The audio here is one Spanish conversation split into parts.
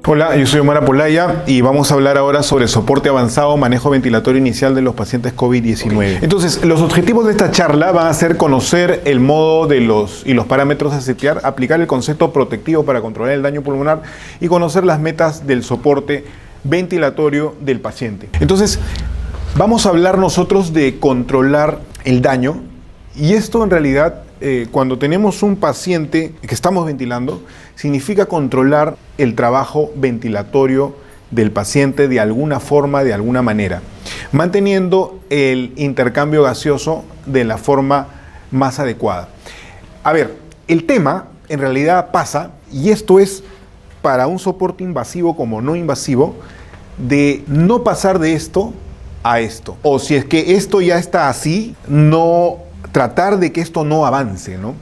Hola, yo soy Omar Apolaya y vamos a hablar ahora sobre soporte avanzado, manejo ventilatorio inicial de los pacientes COVID-19. Entonces, los objetivos de esta charla van a ser conocer el modo y los parámetros a setear, aplicar el concepto protectivo para controlar el daño pulmonar y conocer las metas del soporte ventilatorio del paciente. Entonces, vamos a hablar nosotros de controlar el daño y esto en realidad cuando tenemos un paciente que estamos ventilando, significa controlar el trabajo ventilatorio del paciente de alguna forma, de alguna manera, manteniendo el intercambio gaseoso de la forma más adecuada. A ver, el tema en realidad pasa, y esto es para un soporte invasivo como no invasivo, de no pasar de esto a esto. O si es que esto ya está así, no tratar de que esto no avance, ¿no?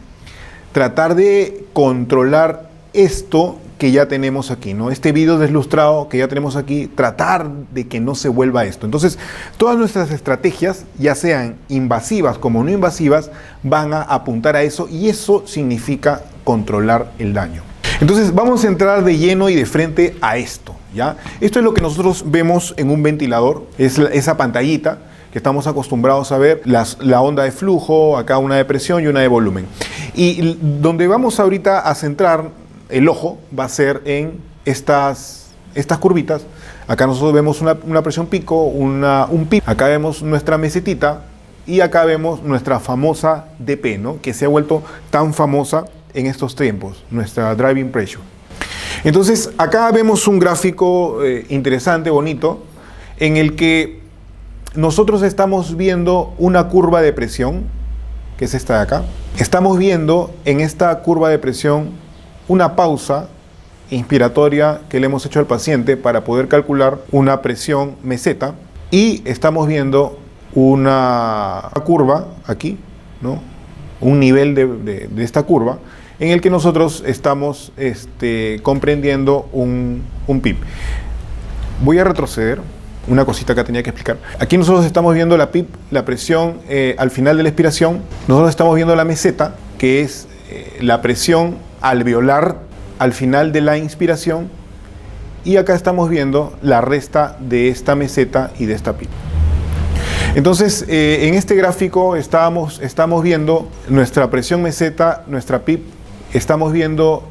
Tratar de controlar esto que ya tenemos aquí, ¿no? Este vidrio deslustrado que ya tenemos aquí, tratar de que no se vuelva esto. Entonces, todas nuestras estrategias, ya sean invasivas como no invasivas, van a apuntar a eso y eso significa controlar el daño. Entonces, vamos a entrar de lleno y de frente a esto, ¿ya? Esto es lo que nosotros vemos en un ventilador, es esa pantallita que estamos acostumbrados a ver, la onda de flujo, acá una de presión y una de volumen. Y donde vamos ahorita a centrar el ojo va a ser en estas curvitas. Acá nosotros vemos una presión pico, un pico. Acá vemos nuestra mesetita y acá vemos nuestra famosa DP, ¿no? Que se ha vuelto tan famosa en estos tiempos, nuestra driving pressure. Entonces, acá vemos un gráfico interesante, bonito, en el que nosotros estamos viendo una curva de presión, que es esta de acá. Estamos viendo en esta curva de presión una pausa inspiratoria que le hemos hecho al paciente para poder calcular una presión meseta. Y estamos viendo una curva aquí, ¿no? Un nivel de esta curva en el que nosotros estamos comprendiendo un PIB. Voy a retroceder. Una cosita que tenía que explicar. Aquí nosotros estamos viendo la PIB, la presión al final de la expiración. Nosotros estamos viendo la meseta, que es la presión alveolar al final de la inspiración. Y acá estamos viendo la resta de esta meseta y de esta PIB. Entonces, en este gráfico estamos viendo nuestra presión meseta, nuestra PIB. Estamos viendo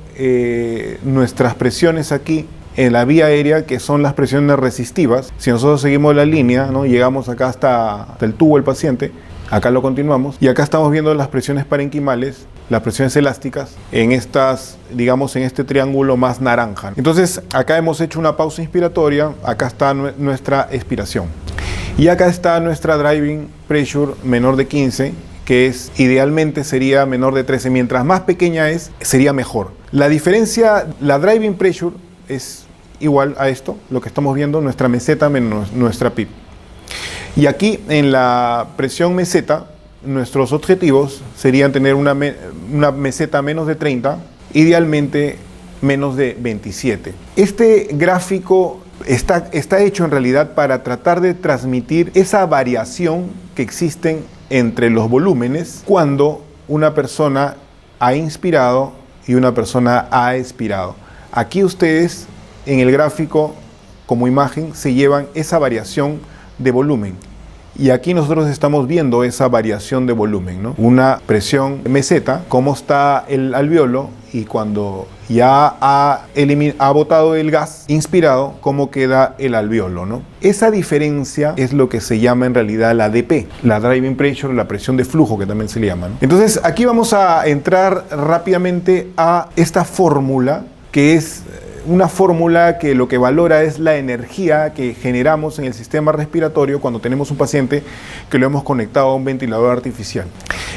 nuestras presiones aquí en la vía aérea, que son las presiones resistivas. Si nosotros seguimos la línea, ¿no? Llegamos acá hasta el tubo del paciente, acá lo continuamos, y acá estamos viendo las presiones parenquimales, las presiones elásticas, en digamos, en este triángulo más naranja. Entonces, acá hemos hecho una pausa inspiratoria, acá está nuestra expiración. Y acá está nuestra driving pressure menor de 15, que idealmente sería menor de 13. Mientras más pequeña sería mejor. La diferencia, la driving pressure es igual a esto, lo que estamos viendo, nuestra meseta menos nuestra PIB. Y aquí en la presión meseta, nuestros objetivos serían tener una meseta menos de 30, idealmente menos de 27. Este gráfico está hecho en realidad para tratar de transmitir esa variación que existen entre los volúmenes cuando una persona ha inspirado y una persona ha expirado. Aquí ustedes en el gráfico como imagen se llevan esa variación de volumen y aquí nosotros estamos viendo esa variación de volumen, ¿no? Una presión meseta, cómo está el alveolo y cuando ya ha botado el gas inspirado, cómo queda el alveolo, ¿no? Esa diferencia es lo que se llama en realidad la DP, la driving pressure, la presión de flujo que también se le llama, ¿no? Entonces aquí vamos a entrar rápidamente a esta fórmula, que es una fórmula que lo que valora es la energía que generamos en el sistema respiratorio cuando tenemos un paciente que lo hemos conectado a un ventilador artificial.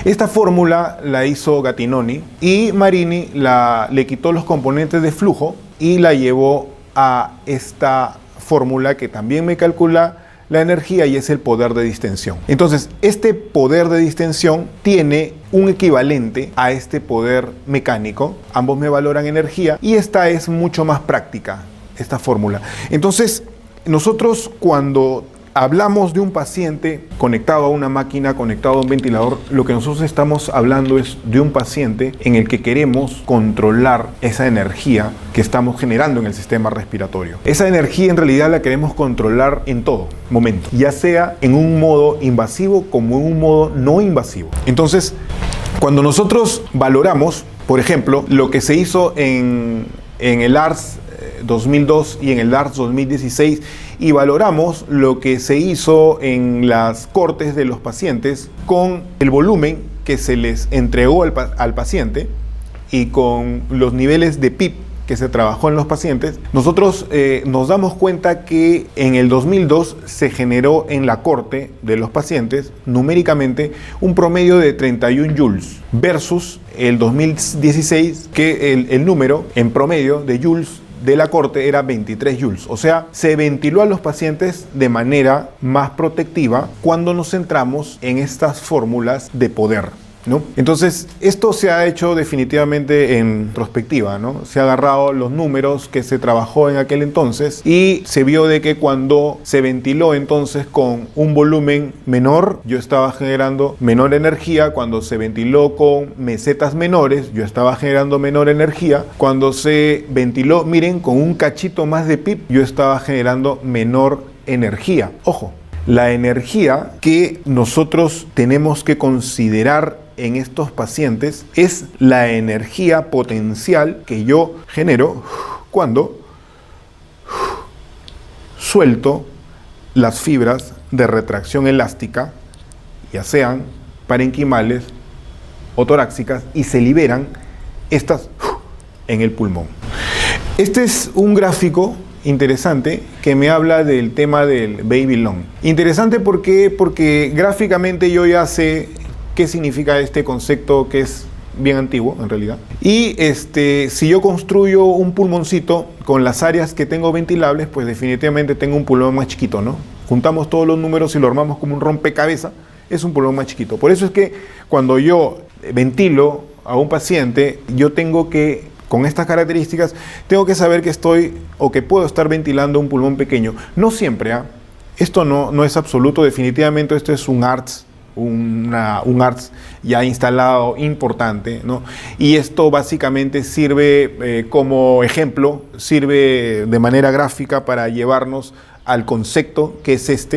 Esta fórmula la hizo Gattinoni y Marini le quitó los componentes de flujo y la llevó a esta fórmula que también me calcula la energía y es el poder de distensión. Entonces, este poder de distensión tiene un equivalente a este poder mecánico. Ambos me valoran energía y esta es mucho más práctica, esta fórmula. Entonces, nosotros cuando hablamos de un paciente conectado a una máquina, conectado a un ventilador, lo que nosotros estamos hablando es de un paciente en el que queremos controlar esa energía que estamos generando en el sistema respiratorio. Esa energía en realidad la queremos controlar en todo momento, ya sea en un modo invasivo como en un modo no invasivo. Entonces, cuando nosotros valoramos, por ejemplo, lo que se hizo en el ARS 2002 y en el ARS 2016, y valoramos lo que se hizo en las cortes de los pacientes con el volumen que se les entregó al paciente y con los niveles de PIB que se trabajó en los pacientes, nosotros nos damos cuenta que en el 2002 se generó en la corte de los pacientes numéricamente un promedio de 31 joules versus el 2016 que el número en promedio de joules de la corte era 23 joules. O sea, se ventiló a los pacientes de manera más protectiva cuando nos centramos en estas fórmulas de poder, ¿no? Entonces, esto se ha hecho definitivamente en retrospectiva, ¿no? Se ha agarrado los números que se trabajó en aquel entonces y se vio de que cuando se ventiló entonces con un volumen menor, yo estaba generando menor energía. Cuando se ventiló con mesetas menores, yo estaba generando menor energía. Cuando se ventiló, miren, con un cachito más de PIB, yo estaba generando menor energía. Ojo, la energía que nosotros tenemos que considerar en estos pacientes es la energía potencial que yo genero cuando suelto las fibras de retracción elástica, ya sean parenquimales o torácicas, y se liberan estas en el pulmón. Este es un gráfico interesante que me habla del tema del baby lung. Interesante porque gráficamente yo ya sé qué significa este concepto que es bien antiguo en realidad. Y si yo construyo un pulmoncito con las áreas que tengo ventilables, pues definitivamente tengo un pulmón más chiquito, ¿no? Juntamos todos los números y lo armamos como un rompecabezas, es un pulmón más chiquito. Por eso es que cuando yo ventilo a un paciente, yo tengo que, con estas características, tengo que saber que estoy o que puedo estar ventilando un pulmón pequeño. No siempre, ¿eh? Esto no es absoluto, definitivamente esto es un ARTS, un ARTS ya instalado importante, ¿no? Y esto básicamente sirve como ejemplo, sirve de manera gráfica para llevarnos al concepto que es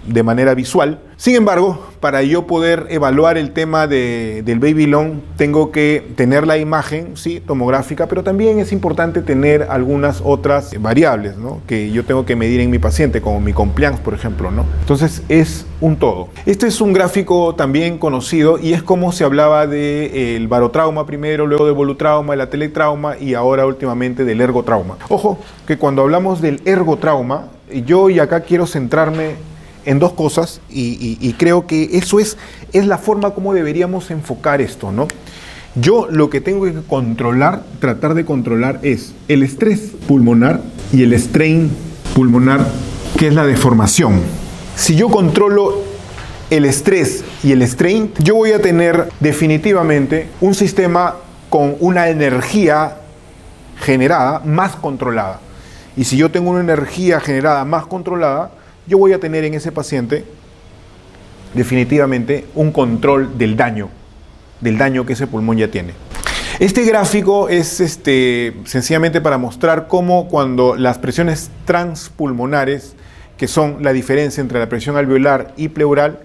de manera visual. Sin embargo, para yo poder evaluar el tema del baby lung, tengo que tener la imagen, sí, tomográfica, pero también es importante tener algunas otras variables, ¿no?, que yo tengo que medir en mi paciente, como mi compliance, por ejemplo, ¿no? Entonces, es un todo. Este es un gráfico también conocido y es como se hablaba del barotrauma primero, luego del volutrauma, el atelectrauma y ahora últimamente del ergotrauma. Ojo, que cuando hablamos del ergotrauma, yo y acá quiero centrarme en dos cosas y creo que eso es la forma como deberíamos enfocar esto, ¿no? Yo lo que tengo que controlar, tratar de controlar, es el estrés pulmonar y el strain pulmonar, que es la deformación. Si yo controlo el estrés y el strain, yo voy a tener definitivamente un sistema con una energía generada más controlada. Y si yo tengo una energía generada más controlada, yo voy a tener en ese paciente definitivamente un control del daño que ese pulmón ya tiene. Este gráfico es sencillamente para mostrar cómo cuando las presiones transpulmonares, que son la diferencia entre la presión alveolar y pleural,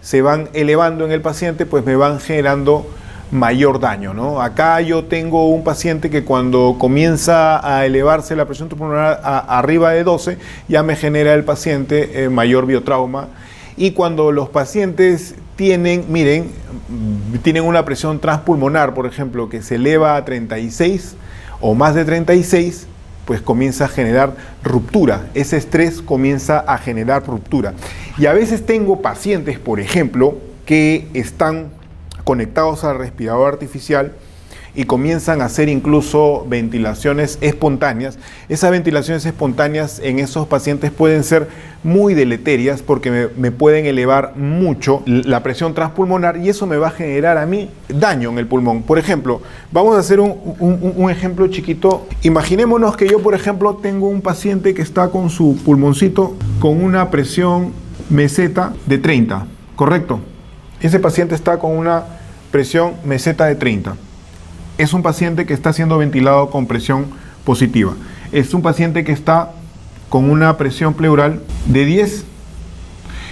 se van elevando en el paciente, pues me van generando mayor daño, ¿no? Acá yo tengo un paciente que cuando comienza a elevarse la presión pulmonar arriba de 12, ya me genera el paciente mayor biotrauma. Y cuando los pacientes tienen una presión transpulmonar, por ejemplo, que se eleva a 36 o más de 36, pues comienza a generar ruptura. Ese estrés comienza a generar ruptura. Y a veces tengo pacientes, por ejemplo, que están conectados al respirador artificial y comienzan a hacer incluso ventilaciones espontáneas. Esas ventilaciones espontáneas en esos pacientes pueden ser muy deleterias porque me pueden elevar mucho la presión transpulmonar y eso me va a generar a mí daño en el pulmón. Por ejemplo, vamos a hacer un ejemplo chiquito. Imaginémonos que yo, por ejemplo, tengo un paciente que está con su pulmoncito con una presión meseta de 30, ¿correcto? Ese paciente está con una presión meseta de 30. Es un paciente que está siendo ventilado con presión positiva. Es un paciente que está con una presión pleural de 10.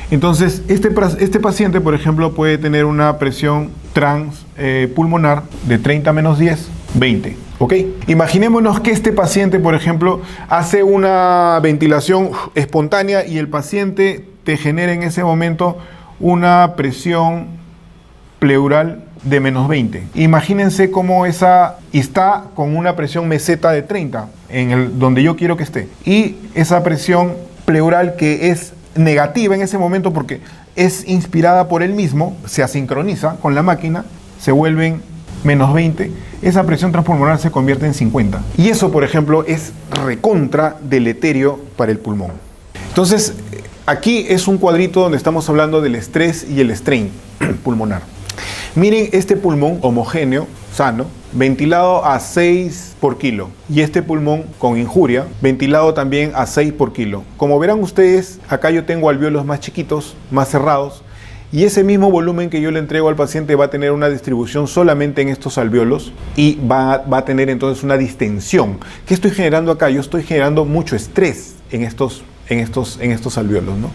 Entonces, este paciente, por ejemplo, puede tener una presión transpulmonar de 30 menos 10, 20. ¿Ok? Imaginémonos que este paciente, por ejemplo, hace una ventilación espontánea y el paciente te genera en ese momento una presión pleural de menos 20. Imagínense cómo esa está con una presión meseta de 30, donde yo quiero que esté. Y esa presión pleural que es negativa en ese momento porque es inspirada por él mismo, se asincroniza con la máquina, se vuelven menos 20, esa presión transpulmonar se convierte en 50. Y eso, por ejemplo, es recontra deleterio para el pulmón. Entonces, aquí es un cuadrito donde estamos hablando del estrés y el strain pulmonar. Miren este pulmón homogéneo, sano, ventilado a 6 por kilo. Y este pulmón con injuria, ventilado también a 6 por kilo. Como verán ustedes, acá yo tengo alvéolos más chiquitos, más cerrados. Y ese mismo volumen que yo le entrego al paciente va a tener una distribución solamente en estos alvéolos y va a tener entonces una distensión. ¿Qué estoy generando acá? Yo estoy generando mucho estrés en estos alvéolos, ¿no?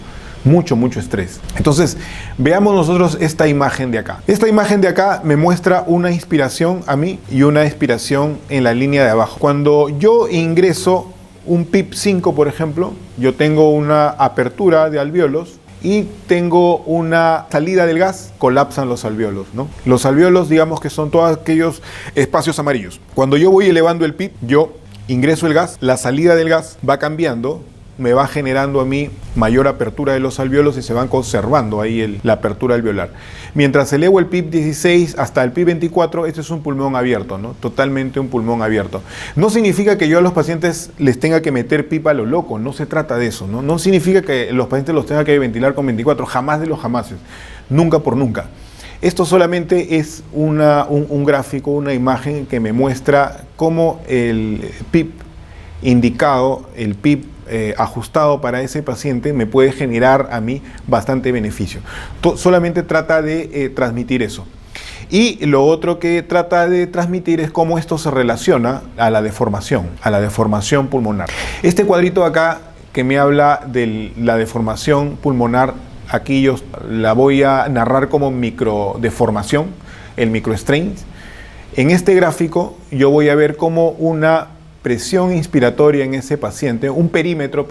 Mucho estrés. Entonces, veamos nosotros esta imagen de acá. Esta imagen de acá me muestra una inspiración a mí y una expiración en la línea de abajo. Cuando yo ingreso un PIP 5, por ejemplo, yo tengo una apertura de alvéolos y tengo una salida del gas, colapsan los alvéolos, ¿no? Los alvéolos, digamos que son todos aquellos espacios amarillos. Cuando yo voy elevando el PIP, yo ingreso el gas, la salida del gas va cambiando, me va generando a mí mayor apertura de los alvéolos y se van conservando ahí la apertura alveolar. Mientras elevo el PIP 16 hasta el PIP 24, este es un pulmón abierto, ¿no? Totalmente un pulmón abierto. No significa que yo a los pacientes les tenga que meter PIP a lo loco, no se trata de eso, ¿no? No significa que los pacientes los tenga que ventilar con 24, jamás de los jamases, nunca por nunca. Esto solamente es un gráfico, una imagen que me muestra cómo el PIP indicado, el PIP ajustado para ese paciente me puede generar a mí bastante beneficio. Solamente trata de transmitir eso. Y lo otro que trata de transmitir es cómo esto se relaciona a la deformación pulmonar. Este cuadrito acá que me habla de la deformación pulmonar, aquí yo la voy a narrar como microdeformación, el microstrain. En este gráfico yo voy a ver cómo una presión inspiratoria en ese paciente, un perímetro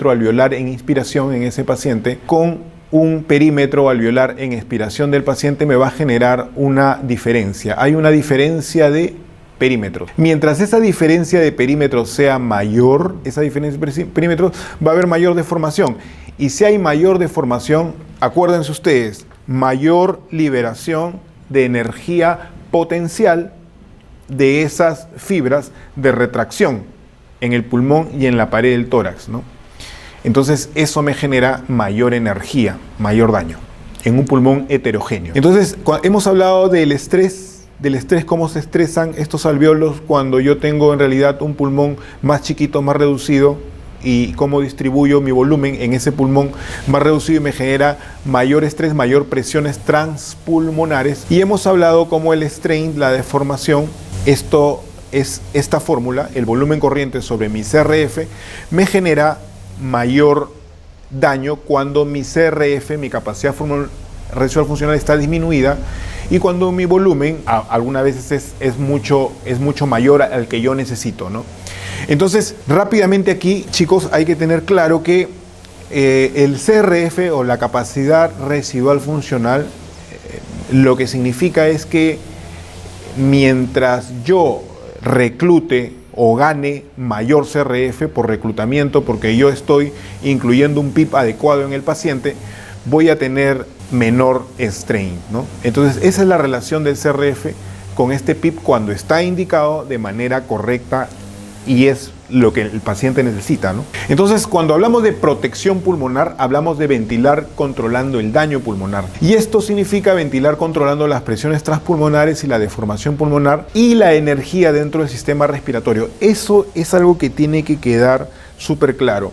alveolar en inspiración en ese paciente, con un perímetro alveolar en expiración del paciente me va a generar una diferencia. Hay una diferencia de perímetros. Mientras esa diferencia de perímetros sea mayor, esa diferencia de perímetros, va a haber mayor deformación. Y si hay mayor deformación, acuérdense ustedes, mayor liberación de energía potencial de esas fibras de retracción en el pulmón y en la pared del tórax, ¿no? Entonces eso me genera mayor energía, mayor daño en un pulmón heterogéneo. Entonces hemos hablado del estrés, cómo se estresan estos alvéolos cuando yo tengo en realidad un pulmón más chiquito, más reducido, y cómo distribuyo mi volumen en ese pulmón más reducido y me genera mayor estrés, mayor presiones transpulmonares. Y hemos hablado cómo el strain, la deformación, esto es esta fórmula, el volumen corriente sobre mi CRF, me genera mayor daño cuando mi CRF, mi capacidad residual funcional está disminuida y cuando mi volumen algunas veces es mucho mayor al que yo necesito, ¿no? Entonces, rápidamente aquí, chicos, hay que tener claro que el CRF o la capacidad residual funcional, lo que significa es que mientras yo reclute o gane mayor CRF por reclutamiento, porque yo estoy incluyendo un PIP adecuado en el paciente, voy a tener menor strain, ¿no? Entonces, esa es la relación del CRF con este PIP cuando está indicado de manera correcta y es lo que el paciente necesita, ¿no? Entonces, cuando hablamos de protección pulmonar, hablamos de ventilar controlando el daño pulmonar. Y esto significa ventilar controlando las presiones transpulmonares y la deformación pulmonar y la energía dentro del sistema respiratorio. Eso es algo que tiene que quedar súper claro.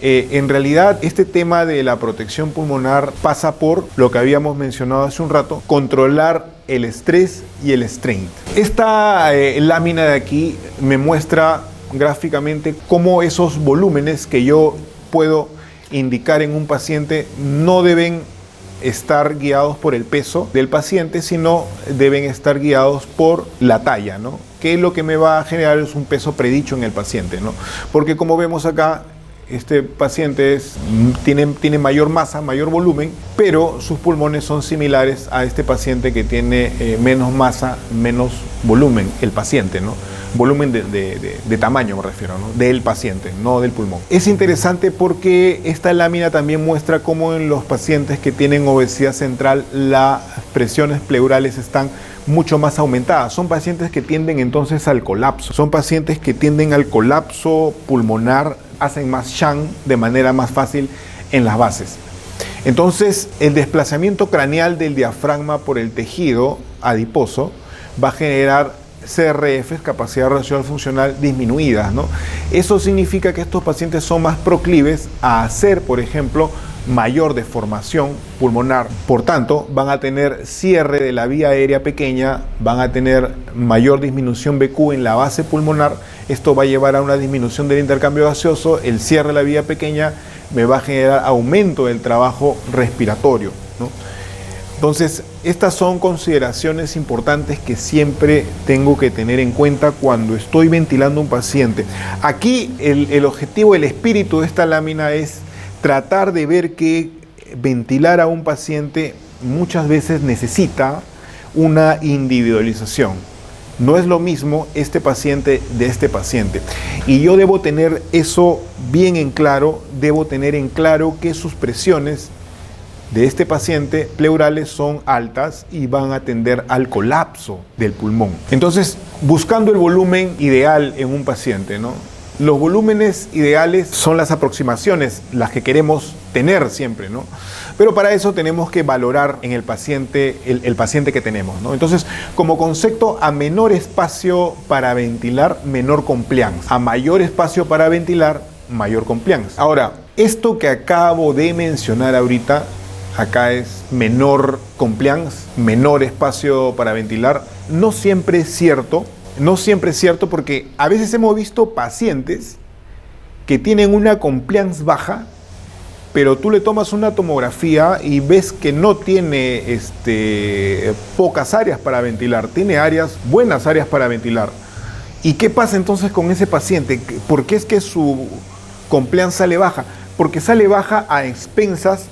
En realidad, este tema de la protección pulmonar pasa por lo que habíamos mencionado hace un rato, controlar el estrés y el strain. Esta lámina de aquí me muestra gráficamente cómo esos volúmenes que yo puedo indicar en un paciente no deben estar guiados por el peso del paciente, sino deben estar guiados por la talla, ¿no? Que lo que me va a generar es un peso predicho en el paciente, ¿no? Porque como vemos acá, este paciente tiene mayor masa, mayor volumen, pero sus pulmones son similares a este paciente que tiene menos masa, menos volumen, el paciente, ¿no? Volumen de tamaño me refiero, ¿no? Del paciente, no del pulmón. Es interesante porque esta lámina también muestra cómo en los pacientes que tienen obesidad central las presiones pleurales están mucho más aumentadas. Son pacientes que tienden entonces al colapso. Son pacientes que tienden al colapso pulmonar, hacen más shunt de manera más fácil en las bases. Entonces, el desplazamiento craneal del diafragma por el tejido adiposo va a generar CRFs, capacidad residual funcional disminuidas, ¿no? Eso significa que estos pacientes son más proclives a hacer, por ejemplo, mayor deformación pulmonar. Por tanto, van a tener cierre de la vía aérea pequeña, van a tener mayor disminución BQ en la base pulmonar. Esto va a llevar a una disminución del intercambio gaseoso. El cierre de la vía pequeña me va a generar aumento del trabajo respiratorio, ¿no? Entonces, estas son consideraciones importantes que siempre tengo que tener en cuenta cuando estoy ventilando a un paciente. Aquí el objetivo, el espíritu de esta lámina es tratar de ver que ventilar a un paciente muchas veces necesita una individualización. No es lo mismo este paciente de este paciente. Y yo debo tener eso bien en claro, debo tener en claro que sus presiones de este paciente pleurales son altas y van a tender al colapso del pulmón. Entonces, buscando el volumen ideal en un paciente, ¿no? Los volúmenes ideales son las aproximaciones, las que queremos tener siempre, ¿no? Pero para eso tenemos que valorar en el paciente, el paciente que tenemos, ¿no? Entonces, como concepto, a menor espacio para ventilar, menor compliance. A mayor espacio para ventilar, mayor compliance. Ahora, esto que acabo de mencionar ahorita, acá es menor compliance, menor espacio para ventilar, no siempre es cierto. No siempre es cierto porque a veces hemos visto pacientes que tienen una compliance baja, pero tú le tomas una tomografía y ves que no tiene pocas áreas para ventilar, tiene buenas áreas para ventilar. ¿Y qué pasa entonces con ese paciente? ¿Por qué es que su compliance sale baja? Porque sale baja a expensas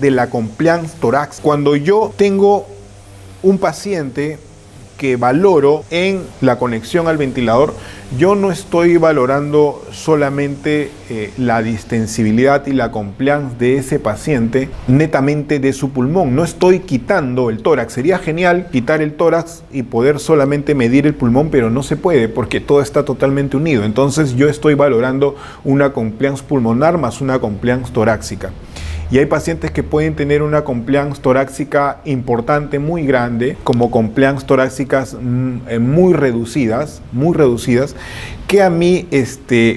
de la compliance torácica. Cuando yo tengo un paciente que valoro en la conexión al ventilador, yo no estoy valorando solamente la distensibilidad y la compliance de ese paciente netamente de su pulmón. No estoy quitando el tórax. Sería genial quitar el tórax y poder solamente medir el pulmón, pero no se puede porque todo está totalmente unido. Entonces yo estoy valorando una compliance pulmonar más una compliance torácica. Y hay pacientes que pueden tener una compliance torácica importante, muy grande, como compliance torácicas muy reducidas, que a mí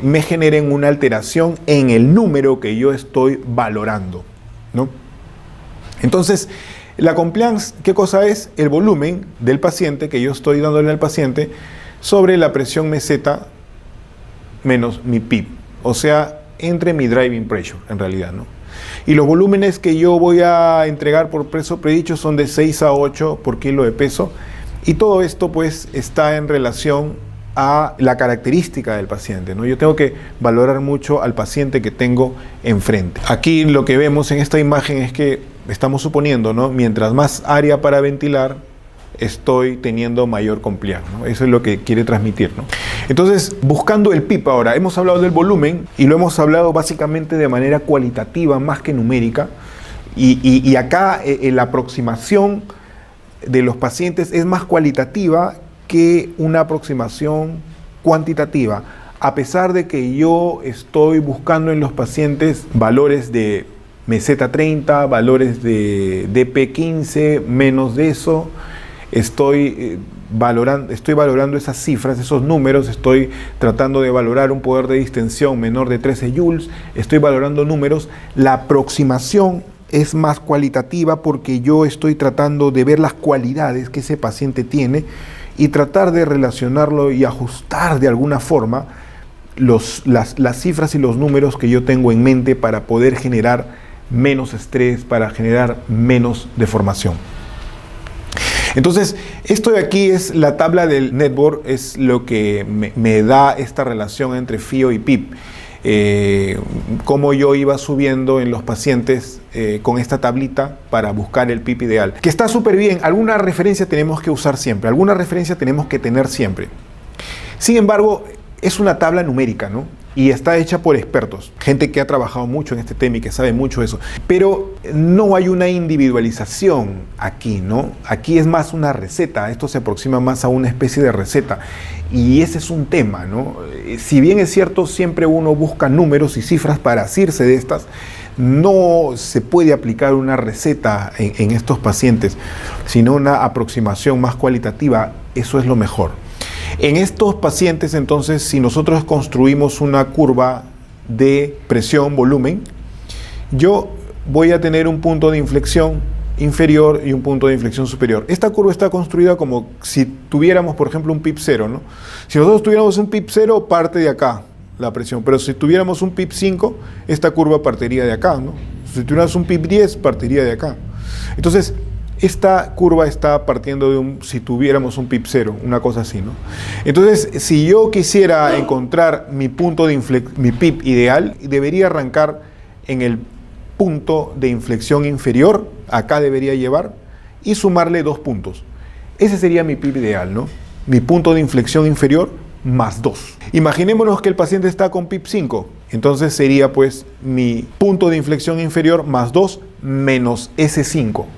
me generen una alteración en el número que yo estoy valorando, ¿no? Entonces, la compliance, ¿qué cosa es? El volumen del paciente que yo estoy dándole al paciente sobre la presión meseta menos mi PIP, o sea, entre mi driving pressure, en realidad, ¿no? Y los volúmenes que yo voy a entregar por peso predicho son de 6 a 8 por kilo de peso. Y todo esto pues está en relación a la característica del paciente, ¿no? Yo tengo que valorar mucho al paciente que tengo enfrente. Aquí lo que vemos en esta imagen es que estamos suponiendo, ¿no? Mientras más área para ventilar, estoy teniendo mayor compliance, ¿no? Eso es lo que quiere transmitir, ¿no? Entonces, buscando el PIP ahora, hemos hablado del volumen y lo hemos hablado básicamente de manera cualitativa más que numérica y acá la aproximación de los pacientes es más cualitativa que una aproximación cuantitativa, a pesar de que yo estoy buscando en los pacientes valores de meseta 30, valores de DP15, menos de eso. Estoy estoy valorando esas cifras, esos números, estoy tratando de valorar un poder de distensión menor de 13 joules, estoy valorando números. La aproximación es más cualitativa porque yo estoy tratando de ver las cualidades que ese paciente tiene y tratar de relacionarlo y ajustar de alguna forma las cifras y los números que yo tengo en mente para poder generar menos estrés, para generar menos deformación. Entonces, esto de aquí es la tabla del netboard, es lo que me da esta relación entre FIO y PIP. Cómo yo iba subiendo en los pacientes con esta tablita para buscar el PIP ideal. Que está súper bien, alguna referencia tenemos que usar siempre, alguna referencia tenemos que tener siempre. Sin embargo, es una tabla numérica, ¿no? Y está hecha por expertos, gente que ha trabajado mucho en este tema y que sabe mucho de eso. Pero no hay una individualización aquí, ¿no? Aquí es más una receta, esto se aproxima más a una especie de receta. Y ese es un tema, ¿no? Si bien es cierto, siempre uno busca números y cifras para asirse de estas, no se puede aplicar una receta en estos pacientes, sino una aproximación más cualitativa, eso es lo mejor. En estos pacientes, entonces, si nosotros construimos una curva de presión-volumen, yo voy a tener un punto de inflexión inferior y un punto de inflexión superior. Esta curva está construida como si tuviéramos, por ejemplo, un PIP 0, ¿no? Si nosotros tuviéramos un PIP 0, parte de acá la presión, pero si tuviéramos un PIP 5, esta curva partiría de acá, ¿no? Si tuviéramos un PIP 10, partiría de acá. Entonces, esta curva está partiendo de si tuviéramos un PIP 0, una cosa así, ¿no? Entonces, si yo quisiera encontrar mi punto de mi PIP ideal, debería arrancar en el punto de inflexión inferior, acá debería llevar, y sumarle 2 puntos. Ese sería mi PIP ideal, ¿no? Mi punto de inflexión inferior más 2. Imaginémonos que el paciente está con PIP 5, entonces sería pues mi punto de inflexión inferior más 2 menos ese 5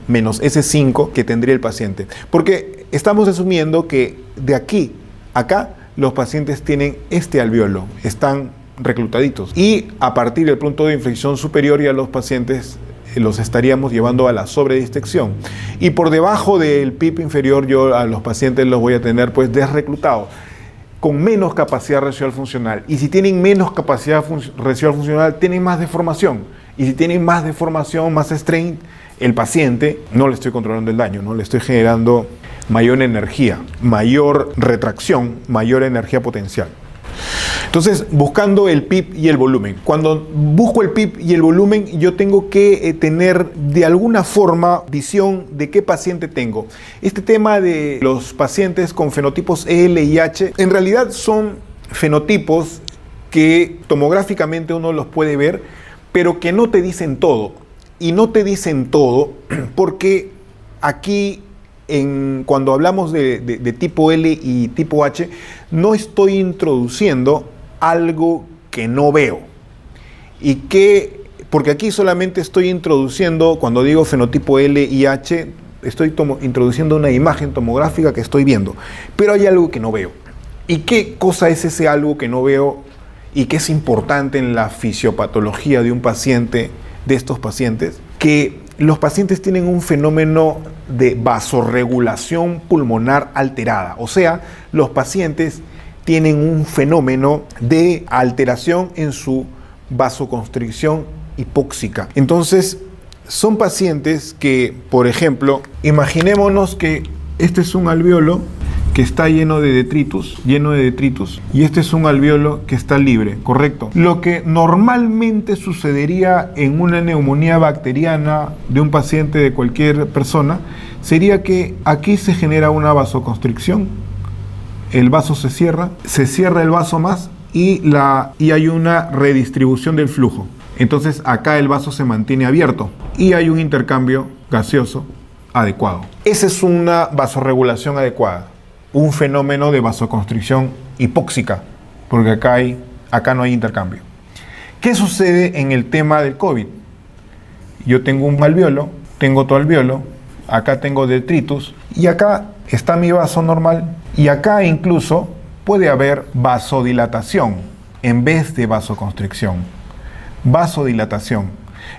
que tendría el paciente. Porque estamos asumiendo que de aquí a acá los pacientes tienen este alvéolo, están reclutaditos. Y a partir del punto de inflexión superior ya los pacientes los estaríamos llevando a la sobredistección. Y por debajo del PIP inferior yo a los pacientes los voy a tener pues desreclutados, con menos capacidad residual funcional. Y si tienen menos capacidad residual funcional, tienen más deformación. Y si tienen más deformación, más strain, el paciente no le estoy controlando el daño, no le estoy generando mayor energía, mayor retracción, mayor energía potencial. Entonces, buscando el PIP y el volumen. Cuando busco el PIP y el volumen, yo tengo que tener de alguna forma visión de qué paciente tengo. Este tema de los pacientes con fenotipos L y H, en realidad son fenotipos que tomográficamente uno los puede ver, pero que no te dicen todo. Y no te dicen todo porque aquí, cuando hablamos de tipo L y tipo H, no estoy introduciendo algo que no veo. Porque aquí solamente estoy introduciendo, cuando digo fenotipo L y H, estoy introduciendo una imagen tomográfica que estoy viendo. Pero hay algo que no veo. ¿Y qué cosa es ese algo que no veo y que es importante en la fisiopatología de un paciente, de estos pacientes? Que los pacientes tienen un fenómeno de vasorregulación pulmonar alterada. O sea, los pacientes tienen un fenómeno de alteración en su vasoconstricción hipóxica. Entonces, son pacientes que, por ejemplo, imaginémonos que este es un alvéolo que está lleno de detritus, y este es un alvéolo que está libre, ¿correcto? Lo que normalmente sucedería en una neumonía bacteriana de un paciente, de cualquier persona, sería que aquí se genera una vasoconstricción, el vaso se cierra el vaso más y hay una redistribución del flujo. Entonces acá el vaso se mantiene abierto y hay un intercambio gaseoso adecuado. Esa es una vasorregulación adecuada. Un fenómeno de vasoconstricción hipóxica, porque acá no hay intercambio. ¿Qué sucede en el tema del COVID? Yo tengo un alvéolo, tengo otro alvéolo, acá tengo detritus y acá está mi vaso normal y acá incluso puede haber vasodilatación en vez de vasoconstricción. Vasodilatación.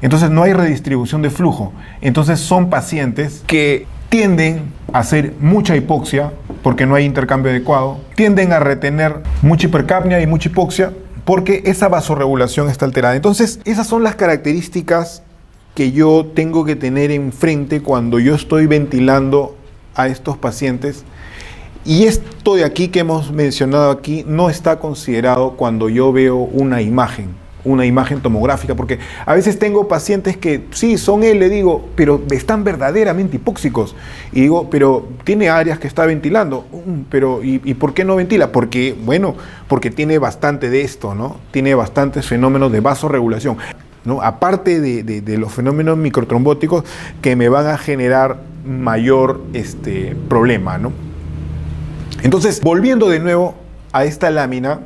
Entonces no hay redistribución de flujo. Entonces son pacientes que tienden a hacer mucha hipoxia porque no hay intercambio adecuado, tienden a retener mucha hipercapnia y mucha hipoxia, porque esa vasorregulación está alterada. Entonces, esas son las características que yo tengo que tener enfrente cuando yo estoy ventilando a estos pacientes. Y esto de aquí que hemos mencionado aquí no está considerado cuando yo veo una imagen tomográfica, porque a veces tengo pacientes que sí, son él, le digo, pero están verdaderamente hipóxicos. Y digo, pero tiene áreas que está ventilando. Pero ¿y por qué no ventila? Porque, bueno, porque tiene bastante de esto, ¿no? Tiene bastantes fenómenos de vasorregulación, ¿no? Aparte de los fenómenos microtrombóticos que me van a generar mayor problema, ¿no? Entonces, volviendo de nuevo a esta lámina,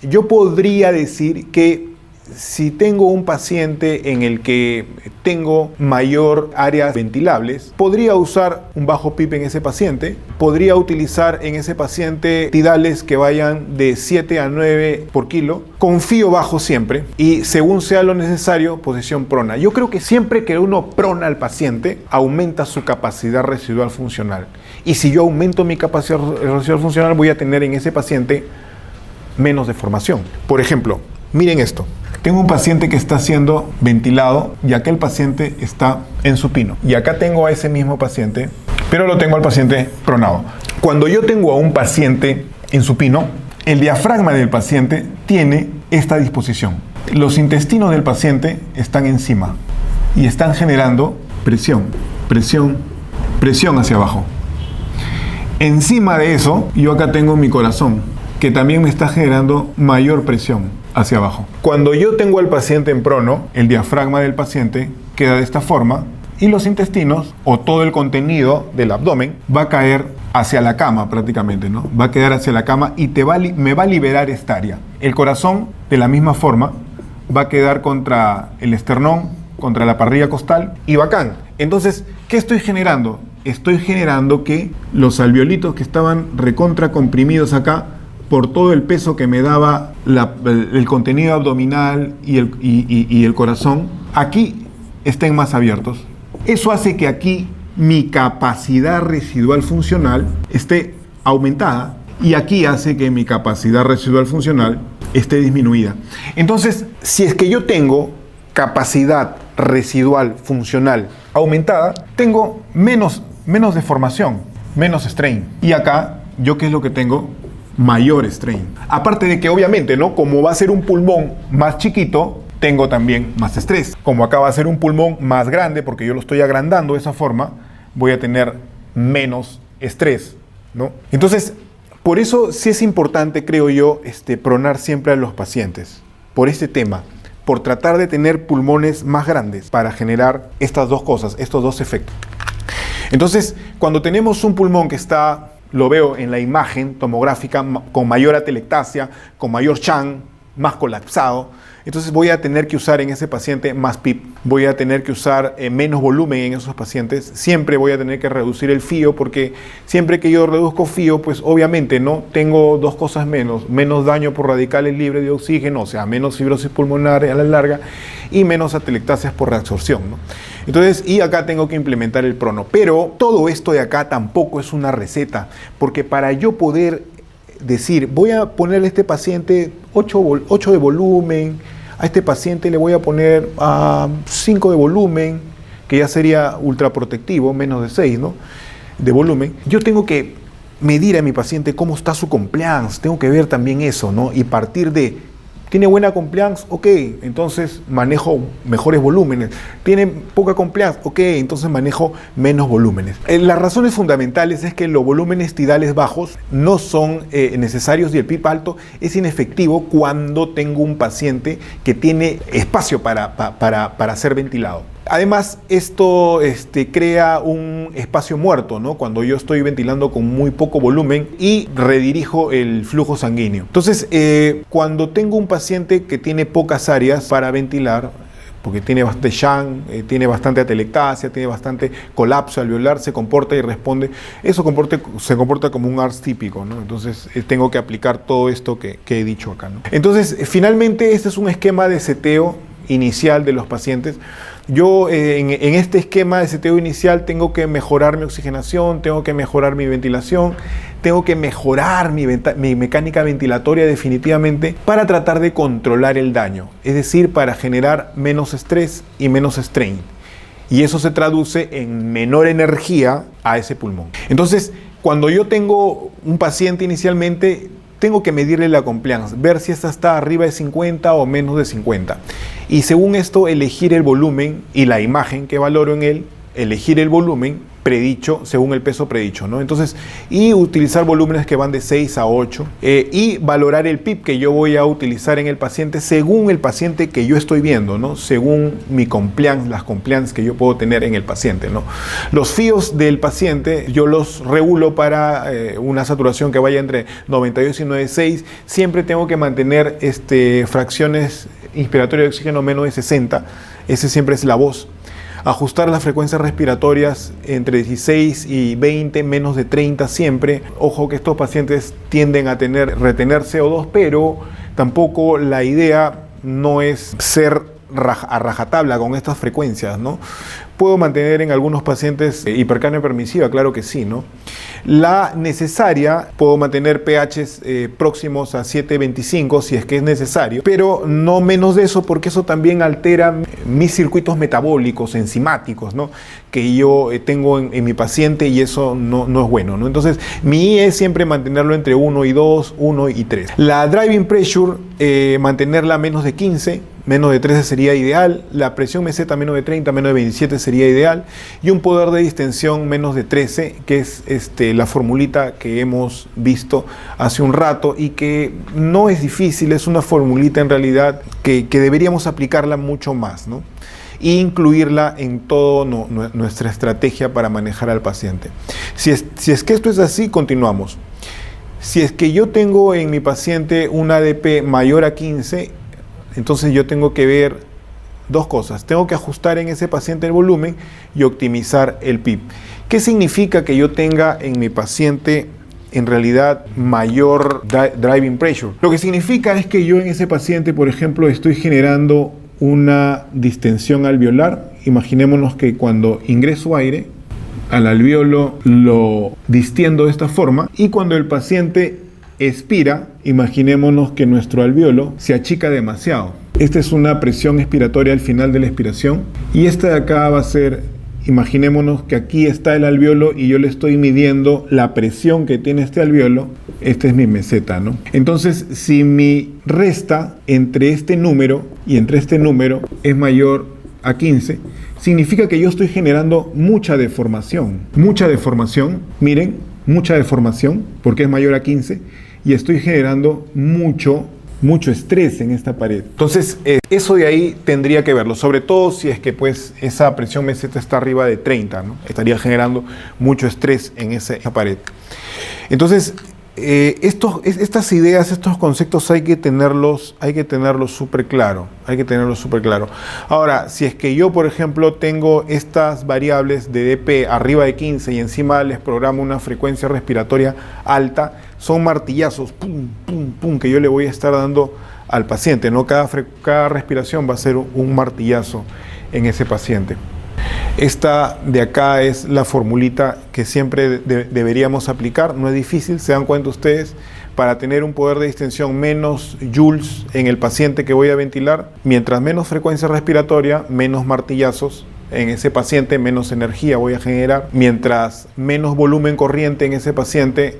yo podría decir que si tengo un paciente en el que tengo mayor áreas ventilables, podría usar un bajo PIB en ese paciente, podría utilizar en ese paciente tidales que vayan de 7 a 9 por kilo, con fío bajo siempre, y según sea lo necesario, posición prona. Yo creo que siempre que uno prona al paciente, aumenta su capacidad residual funcional. Y si yo aumento mi capacidad residual funcional, voy a tener en ese paciente menos deformación. Por ejemplo, miren esto. Tengo un paciente que está siendo ventilado y aquel paciente está en supino. Y acá tengo a ese mismo paciente, pero lo tengo al paciente pronado. Cuando yo tengo a un paciente en supino, el diafragma del paciente tiene esta disposición. Los intestinos del paciente están encima y están generando presión, presión, presión hacia abajo. Encima de eso, yo acá tengo mi corazón, que también me está generando mayor presión hacia abajo. Cuando yo tengo al paciente en prono, el diafragma del paciente queda de esta forma y los intestinos o todo el contenido del abdomen va a caer hacia la cama prácticamente, ¿no? Va a quedar hacia la cama y me va a liberar esta área. El corazón, de la misma forma, va a quedar contra el esternón, contra la parrilla costal y bacán. Entonces, ¿qué estoy generando? Estoy generando que los alveolitos que estaban recontra comprimidos acá, por todo el peso que me daba el contenido abdominal y el corazón, aquí estén más abiertos. Eso hace que aquí mi capacidad residual funcional esté aumentada y aquí hace que mi capacidad residual funcional esté disminuida. Entonces, si es que yo tengo capacidad residual funcional aumentada, tengo menos deformación, menos strain. Y acá, ¿yo qué es lo que tengo? Mayor strain. Aparte de que obviamente, ¿no? Como va a ser un pulmón más chiquito, tengo también más estrés. Como acá va a ser un pulmón más grande, porque yo lo estoy agrandando de esa forma, voy a tener menos estrés, ¿no? Entonces, por eso sí es importante, creo yo, pronar siempre a los pacientes, por este tema, por tratar de tener pulmones más grandes para generar estas dos cosas, estos dos efectos. Entonces, cuando tenemos un pulmón que está, lo veo en la imagen tomográfica, con mayor atelectasia, con mayor Chan, más colapsado, entonces voy a tener que usar en ese paciente más PIP, voy a tener que usar menos volumen en esos pacientes, siempre voy a tener que reducir el fío, porque siempre que yo reduzco fío, pues obviamente no tengo dos cosas menos daño por radicales libres de oxígeno, o sea, menos fibrosis pulmonar a la larga y menos atelectasias por reabsorción, ¿no? Entonces, y acá tengo que implementar el prono, pero todo esto de acá tampoco es una receta, porque para yo poder decir, voy a ponerle a este paciente 8 de volumen, a este paciente le voy a poner 5 de volumen, que ya sería ultraprotectivo, menos de 6, ¿no? De volumen. Yo tengo que medir a mi paciente cómo está su compliance, tengo que ver también eso, ¿no? Y partir de, ¿tiene buena compliance? Ok, entonces manejo mejores volúmenes. ¿Tiene poca compliance? Ok, entonces manejo menos volúmenes. Las razones fundamentales es que los volúmenes tidales bajos no son necesarios y el PIP alto es inefectivo cuando tengo un paciente que tiene espacio para ser ventilado. Además, esto crea un espacio muerto, ¿no? Cuando yo estoy ventilando con muy poco volumen y redirijo el flujo sanguíneo. Entonces, cuando tengo un paciente que tiene pocas áreas para ventilar, porque tiene bastante Chan, tiene bastante atelectasia, tiene bastante colapso alveolar, se comporta y responde. Eso se comporta como un ARS típico, ¿no? Entonces, tengo que aplicar todo esto que he dicho acá, ¿no? Entonces, finalmente, este es un esquema de seteo inicial de los pacientes. Yo en este esquema de seteo inicial tengo que mejorar mi oxigenación, tengo que mejorar mi ventilación, tengo que mejorar mi mecánica ventilatoria definitivamente para tratar de controlar el daño, es decir, para generar menos estrés y menos strain. Y eso se traduce en menor energía a ese pulmón. Entonces, cuando yo tengo un paciente inicialmente, tengo que medirle la compliance, ver si esta está arriba de 50 o menos de 50. Y según esto, elegir el volumen y la imagen que valoro en él, elegir el volumen predicho según el peso predicho, ¿no? Entonces, y utilizar volúmenes que van de 6 a 8 y valorar el PIB que yo voy a utilizar en el paciente según el paciente que yo estoy viendo, ¿no? Según mi compliance, las compliance que yo puedo tener en el paciente, ¿no? Los FIOs del paciente yo los regulo para una saturación que vaya entre 92 y 96. Siempre tengo que mantener fracciones inspiratorias de oxígeno menos de 60. Ese siempre es la voz. Ajustar las frecuencias respiratorias entre 16 y 20, menos de 30 siempre. Ojo que estos pacientes tienden a retener CO2, pero tampoco la idea no es ser a rajatabla con estas frecuencias, ¿no? Puedo mantener en algunos pacientes hipercapnia permisiva, claro que sí, ¿no? La necesaria, puedo mantener pHs próximos a 7.25 si es que es necesario, pero no menos de eso, porque eso también altera mis circuitos metabólicos, enzimáticos, ¿no? Que yo tengo en mi paciente, y eso no es bueno, ¿no? Entonces, mi I es siempre mantenerlo entre 1 y 2, 1 y 3. La driving pressure, mantenerla menos de 15, menos de 13 sería ideal. La presión meseta menos de 30, menos de 27 sería ideal. Y un poder de distensión menos de 13, que es la formulita que hemos visto hace un rato y que no es difícil, es una formulita en realidad que deberíamos aplicarla mucho más, ¿no? E incluirla en toda nuestra estrategia para manejar al paciente. Si es que esto es así, continuamos. Si es que yo tengo en mi paciente un ADP mayor a 15, entonces yo tengo que ver dos cosas. Tengo que ajustar en ese paciente el volumen y optimizar el PIB. ¿Qué significa que yo tenga en mi paciente en realidad mayor driving pressure? Lo que significa es que yo en ese paciente, por ejemplo, estoy generando una distensión alveolar. Imaginémonos que cuando ingreso aire al alveolo lo distiendo de esta forma, y cuando el paciente expira, imaginémonos que nuestro alveolo se achica demasiado. Esta es una presión expiratoria al final de la expiración, y esta de acá va a ser, imaginémonos que aquí está el alveolo y yo le estoy midiendo la presión que tiene este alveolo. Este es mi meseta, ¿no? Entonces, si mi resta entre este número y entre este número es mayor a 15, significa que yo estoy generando mucha deformación. Mucha deformación, miren, mucha deformación, porque es mayor a 15, y estoy generando mucho estrés en esta pared. Entonces, eso de ahí tendría que verlo, sobre todo si es que pues esa presión meseta está arriba de 30, ¿no? Estaría generando mucho estrés en esa pared. Entonces, estas ideas, estos conceptos hay que tenerlos súper claro. Ahora, si es que yo, por ejemplo, tengo estas variables de DP arriba de 15 y encima les programo una frecuencia respiratoria alta, son martillazos, pum, pum, pum, que yo le voy a estar dando al paciente, ¿no? Cada respiración va a ser un martillazo en ese paciente. Esta de acá es la formulita que siempre deberíamos aplicar. No es difícil, se dan cuenta ustedes, para tener un poder de distensión menos joules en el paciente que voy a ventilar. Mientras menos frecuencia respiratoria, menos martillazos en ese paciente, menos energía voy a generar. Mientras menos volumen corriente en ese paciente,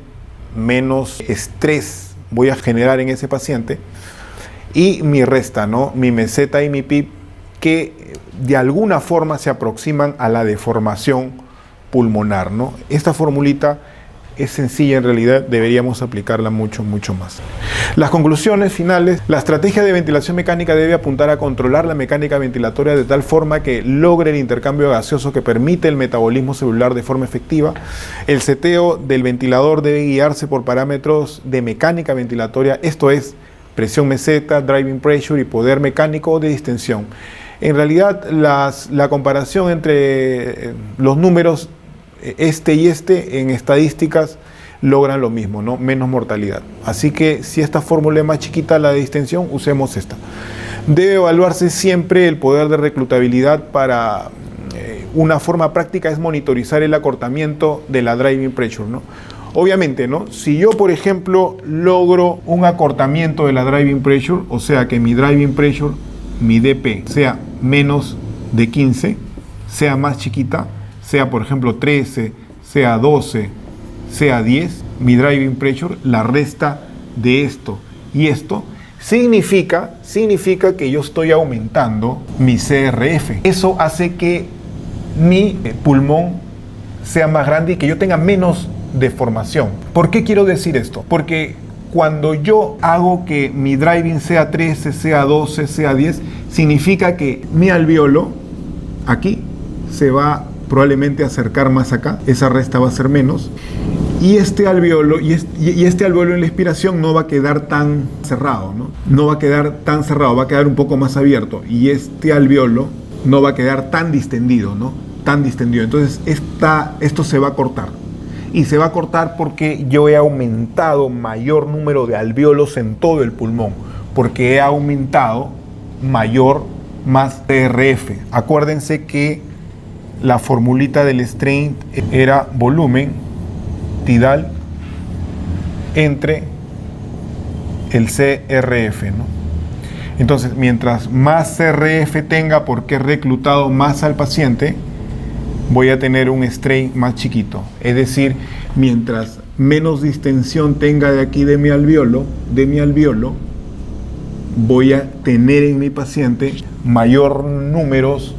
menos estrés voy a generar en ese paciente. Y mi resta, ¿no? Mi meseta y mi PIB, que de alguna forma se aproximan a la deformación pulmonar, ¿no? Esta formulita es sencilla en realidad, deberíamos aplicarla mucho más. Las conclusiones finales: la estrategia de ventilación mecánica debe apuntar a controlar la mecánica ventilatoria de tal forma que logre el intercambio gaseoso que permite el metabolismo celular de forma efectiva. El seteo del ventilador debe guiarse por parámetros de mecánica ventilatoria, esto es, presión meseta, driving pressure y poder mecánico de distensión. En realidad, la comparación entre los números y en estadísticas logran lo mismo, ¿no? Menos mortalidad. Así que si esta fórmula es más chiquita, la de distensión, usemos esta. Debe evaluarse siempre el poder de reclutabilidad para una forma práctica es monitorizar el acortamiento de la driving pressure, ¿no? Obviamente, ¿no? Si yo, por ejemplo, logro un acortamiento de la driving pressure, o sea que mi driving pressure, mi DP, sea menos de 15, sea más chiquita, sea por ejemplo 13, sea 12, sea 10, mi driving pressure, la resta de esto y esto, significa que yo estoy aumentando mi CRF. Eso hace que mi pulmón sea más grande y que yo tenga menos deformación. ¿Por qué quiero decir esto? Porque cuando yo hago que mi driving sea 13, sea 12, sea 10, significa que mi alvéolo aquí se va probablemente a acercar más acá, esa resta va a ser menos, y este alvéolo en la expiración no va a quedar tan cerrado, ¿no? No va a quedar tan cerrado, va a quedar un poco más abierto, y este alvéolo no va a quedar tan distendido, ¿no? Tan distendido. Entonces esto se va a cortar. Y se va a cortar porque yo he aumentado mayor número de alvéolos en todo el pulmón, porque he aumentado más CRF. Acuérdense que la formulita del strain era volumen tidal entre el CRF, ¿no? Entonces, mientras más CRF tenga porque he reclutado más al paciente, voy a tener un strain más chiquito. Es decir, mientras menos distensión tenga de aquí de mi alvéolo, voy a tener en mi paciente mayor números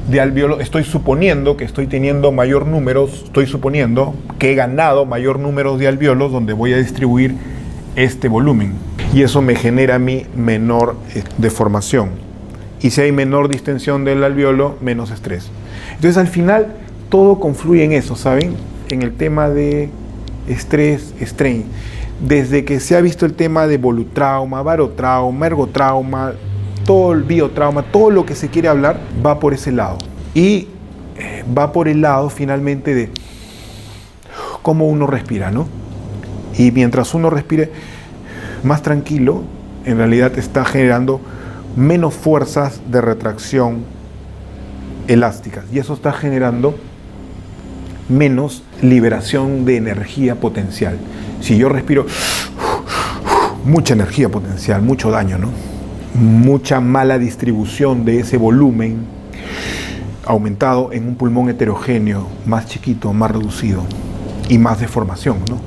de alvéolos. Estoy suponiendo que estoy teniendo mayor números, estoy suponiendo que he ganado mayor números de alvéolos donde voy a distribuir este volumen. Y eso me genera a mí menor deformación. Y si hay menor distensión del alvéolo, menos estrés. Entonces al final todo confluye en eso, ¿saben? En el tema de estrés, strain. Desde que se ha visto el tema de volutrauma, barotrauma, ergotrauma, todo el biotrauma, todo lo que se quiere hablar va por ese lado. Y va por el lado finalmente de cómo uno respira, ¿no? Y mientras uno respire más tranquilo, en realidad está generando menos fuerzas de retracción elásticas. Y eso está generando menos liberación de energía potencial. Si yo respiro mucha energía potencial, mucho daño, ¿no? Mucha mala distribución de ese volumen aumentado en un pulmón heterogéneo, más chiquito, más reducido y más deformación, ¿no?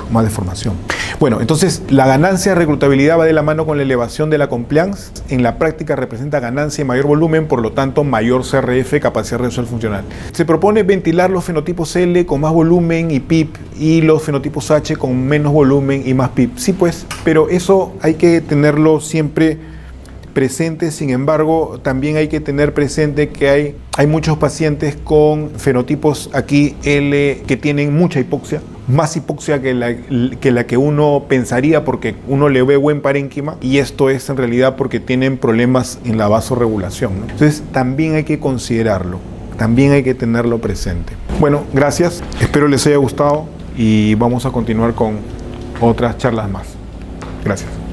Más deformación. Bueno, entonces la ganancia de reclutabilidad va de la mano con la elevación de la compliance. En la práctica representa ganancia y mayor volumen, por lo tanto mayor CRF, capacidad renal funcional. Se propone ventilar los fenotipos L con más volumen y PIP y los fenotipos H con menos volumen y más PIP. Sí, pues, pero eso hay que tenerlo siempre presente. Sin embargo, también hay que tener presente que hay muchos pacientes con fenotipos aquí L que tienen mucha hipoxia, más hipoxia que la que uno pensaría porque uno le ve buen parénquima, y esto es en realidad porque tienen problemas en la vasorregulación, ¿no? Entonces también hay que considerarlo, también hay que tenerlo presente. Bueno, gracias, espero les haya gustado y vamos a continuar con otras charlas más. Gracias.